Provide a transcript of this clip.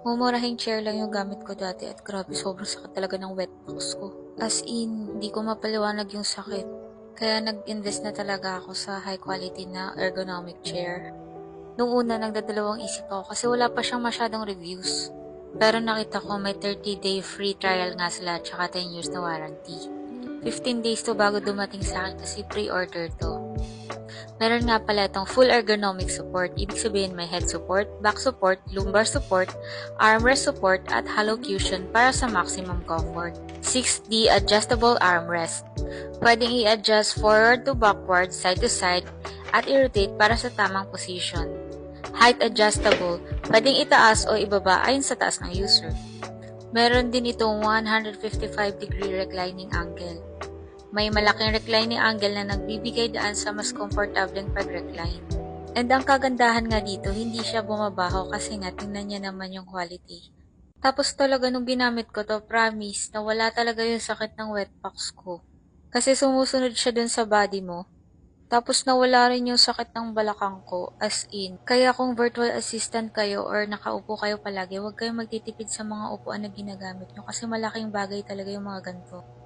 Mumurahing chair lang yung gamit ko dati at grabe sobrang sakit talaga ng wetbox ko. As in, di ko mapaliwanag yung sakit. Kaya nag-invest na talaga ako sa high quality na ergonomic chair. Nung una, nagdadalawang isip ako kasi wala pa siyang masyadong reviews. Pero nakita ko may 30-day free trial nga sila at saka 10 years na warranty. 15 days to bago dumating sa akin kasi pre-order to. Meron nga pala itong full ergonomic support. Ibig sabihin may head support, back support, lumbar support, armrest support, at hollow cushion para sa maximum comfort. 6D adjustable armrest. Pwedeng i-adjust forward to backward, side to side, at i-rotate para sa tamang position. Height adjustable. Pwedeng itaas o ibaba ayon sa taas ng user. Meron din itong 155-degree reclining angle. May malaking reclining angle na nagbibigay daan sa mas komportableng pag-recline. And ang kagandahan nga dito, hindi siya bumabaho kasi nga tingnan niya naman yung quality. Tapos talaga nung ginamit ko to, promise na wala talaga yung sakit ng wetbox ko. Kasi sumusunod siya dun sa body mo. Tapos nawala rin yung sakit ng balakang ko, as in. Kaya kung virtual assistant kayo or nakaupo kayo palagi, huwag kayong magtitipid sa mga upuan na ginagamit nyo kasi malaking bagay talaga yung mga ganito.